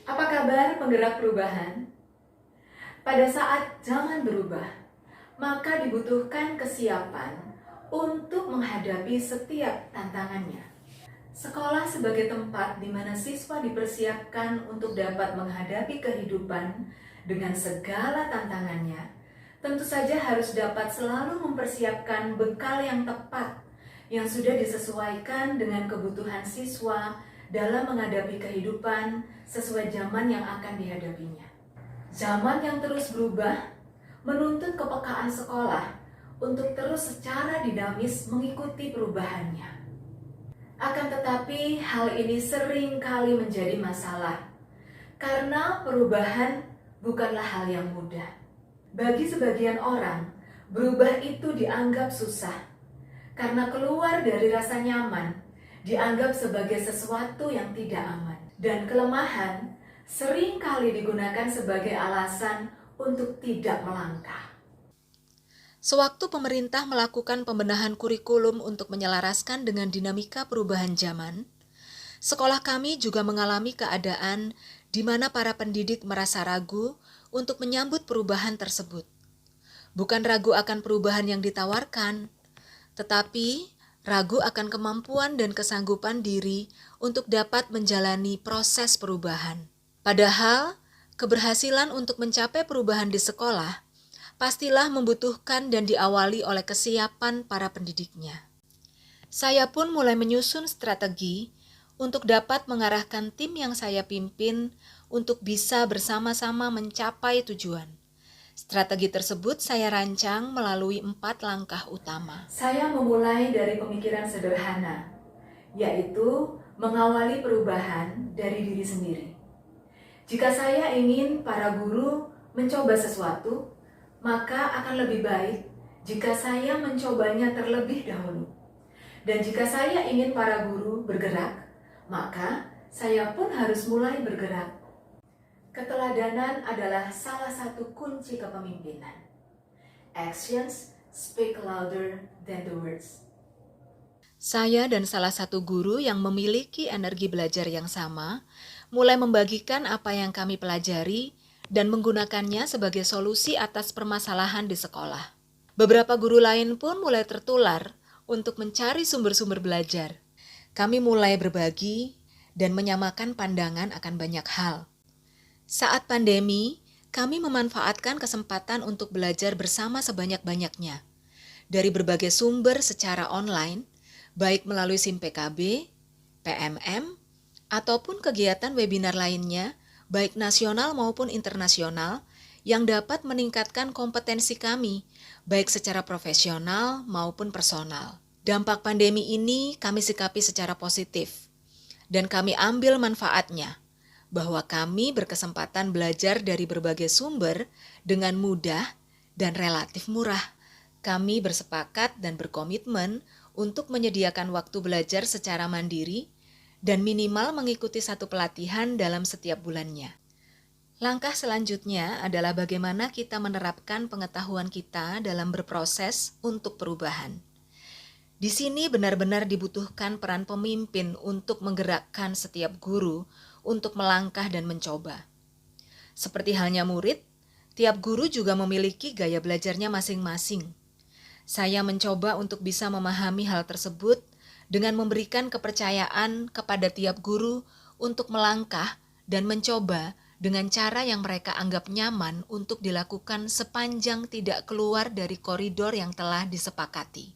Apa kabar penggerak perubahan? Pada saat zaman berubah, maka dibutuhkan kesiapan untuk menghadapi setiap tantangannya. Sekolah sebagai tempat di mana siswa dipersiapkan untuk dapat menghadapi kehidupan dengan segala tantangannya, tentu saja harus dapat selalu mempersiapkan bekal yang tepat yang sudah disesuaikan dengan kebutuhan siswa dalam menghadapi kehidupan sesuai zaman yang akan dihadapinya. Zaman yang terus berubah menuntut kepekaan sekolah untuk terus secara dinamis mengikuti perubahannya. Akan tetapi hal ini sering kali menjadi masalah karena perubahan bukanlah hal yang mudah. Bagi sebagian orang, berubah itu dianggap susah karena keluar dari rasa nyaman dianggap sebagai sesuatu yang tidak aman. Dan kelemahan sering kali digunakan sebagai alasan untuk tidak melangkah. Sewaktu pemerintah melakukan pembenahan kurikulum untuk menyelaraskan dengan dinamika perubahan zaman, sekolah kami juga mengalami keadaan di mana para pendidik merasa ragu untuk menyambut perubahan tersebut. Bukan ragu akan perubahan yang ditawarkan, tetapi ragu akan kemampuan dan kesanggupan diri untuk dapat menjalani proses perubahan. Padahal, keberhasilan untuk mencapai perubahan di sekolah pastilah membutuhkan dan diawali oleh kesiapan para pendidiknya. Saya pun mulai menyusun strategi untuk dapat mengarahkan tim yang saya pimpin untuk bisa bersama-sama mencapai tujuan. Strategi tersebut saya rancang melalui 4 langkah utama. Saya memulai dari pemikiran sederhana, yaitu mengawali perubahan dari diri sendiri. Jika saya ingin para guru mencoba sesuatu, maka akan lebih baik jika saya mencobanya terlebih dahulu. Dan jika saya ingin para guru bergerak, maka saya pun harus mulai bergerak. Keteladanan adalah salah satu kunci kepemimpinan. Actions speak louder than the words. Saya dan salah satu guru yang memiliki energi belajar yang sama mulai membagikan apa yang kami pelajari dan menggunakannya sebagai solusi atas permasalahan di sekolah. Beberapa guru lain pun mulai tertular untuk mencari sumber-sumber belajar. Kami mulai berbagi dan menyamakan pandangan akan banyak hal. Saat pandemi, kami memanfaatkan kesempatan untuk belajar bersama sebanyak-banyaknya dari berbagai sumber secara online, baik melalui SIM PKB, PMM, ataupun kegiatan webinar lainnya, baik nasional maupun internasional, yang dapat meningkatkan kompetensi kami, baik secara profesional maupun personal. Dampak pandemi ini kami sikapi secara positif, dan kami ambil manfaatnya, bahwa kami berkesempatan belajar dari berbagai sumber dengan mudah dan relatif murah. Kami bersepakat dan berkomitmen untuk menyediakan waktu belajar secara mandiri dan minimal mengikuti satu pelatihan dalam setiap bulannya. Langkah selanjutnya adalah bagaimana kita menerapkan pengetahuan kita dalam berproses untuk perubahan. Di sini benar-benar dibutuhkan peran pemimpin untuk menggerakkan setiap guru untuk melangkah dan mencoba. Seperti halnya murid, tiap guru juga memiliki gaya belajarnya masing-masing. Saya mencoba untuk bisa memahami hal tersebut dengan memberikan kepercayaan kepada tiap guru untuk melangkah dan mencoba dengan cara yang mereka anggap nyaman untuk dilakukan sepanjang tidak keluar dari koridor yang telah disepakati.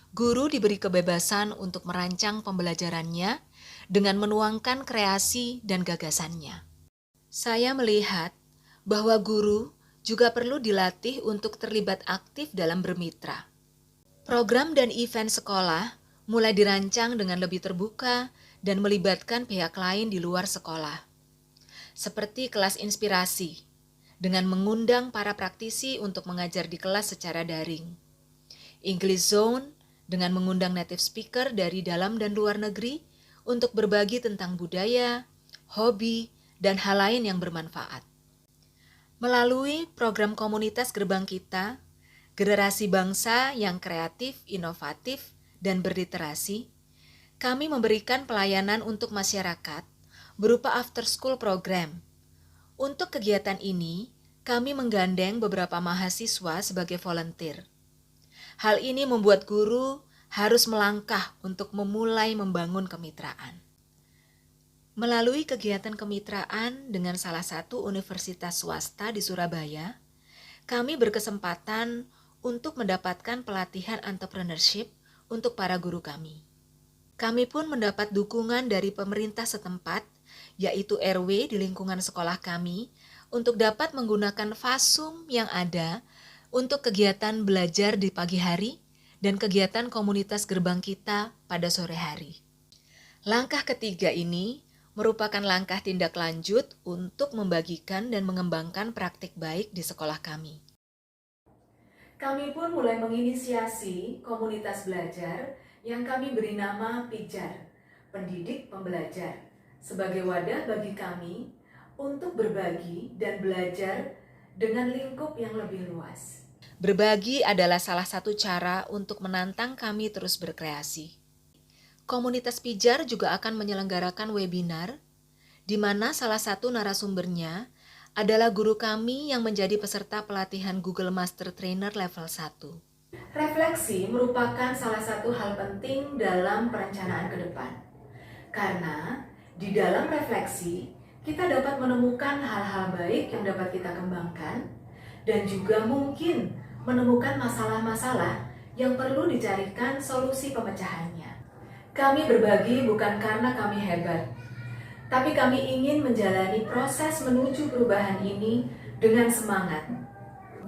Guru diberi kebebasan untuk merancang pembelajarannya dengan menuangkan kreasi dan gagasannya. Saya melihat bahwa guru juga perlu dilatih untuk terlibat aktif dalam bermitra. Program dan event sekolah mulai dirancang dengan lebih terbuka dan melibatkan pihak lain di luar sekolah. Seperti kelas inspirasi, dengan mengundang para praktisi untuk mengajar di kelas secara daring. English Zone, dengan mengundang native speaker dari dalam dan luar negeri untuk berbagi tentang budaya, hobi, dan hal lain yang bermanfaat. Melalui program komunitas Gerbang Kita, generasi bangsa yang kreatif, inovatif, dan berliterasi, kami memberikan pelayanan untuk masyarakat berupa after school program. Untuk kegiatan ini, kami menggandeng beberapa mahasiswa sebagai volunteer. Hal ini membuat guru harus melangkah untuk memulai membangun kemitraan. Melalui kegiatan kemitraan dengan salah satu universitas swasta di Surabaya, kami berkesempatan untuk mendapatkan pelatihan entrepreneurship untuk para guru kami. Kami pun mendapat dukungan dari pemerintah setempat, yaitu RW di lingkungan sekolah kami, untuk dapat menggunakan fasum yang ada untuk kegiatan belajar di pagi hari dan kegiatan komunitas gerbang kita pada sore hari. Langkah ketiga ini merupakan langkah tindak lanjut untuk membagikan dan mengembangkan praktik baik di sekolah kami. Kami pun mulai menginisiasi komunitas belajar yang kami beri nama Pijar, Pendidik Pembelajar, sebagai wadah bagi kami untuk berbagi dan belajar dengan lingkup yang lebih luas. Berbagi adalah salah satu cara untuk menantang kami terus berkreasi. Komunitas Pijar juga akan menyelenggarakan webinar, di mana salah satu narasumbernya adalah guru kami yang menjadi peserta pelatihan Google Master Trainer level 1. Refleksi merupakan salah satu hal penting dalam perencanaan ke depan. Karena di dalam refleksi, kita dapat menemukan hal-hal baik yang dapat kita kembangkan dan juga mungkin menemukan masalah-masalah yang perlu dicarikan solusi pemecahannya. Kami berbagi bukan karena kami hebat, tapi kami ingin menjalani proses menuju perubahan ini dengan semangat.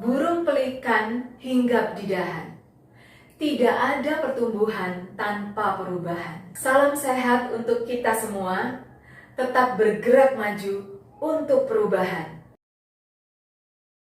Burung pelikan hinggap di dahan. Tidak ada pertumbuhan tanpa perubahan. Salam sehat untuk kita semua. Tetap bergerak maju untuk perubahan.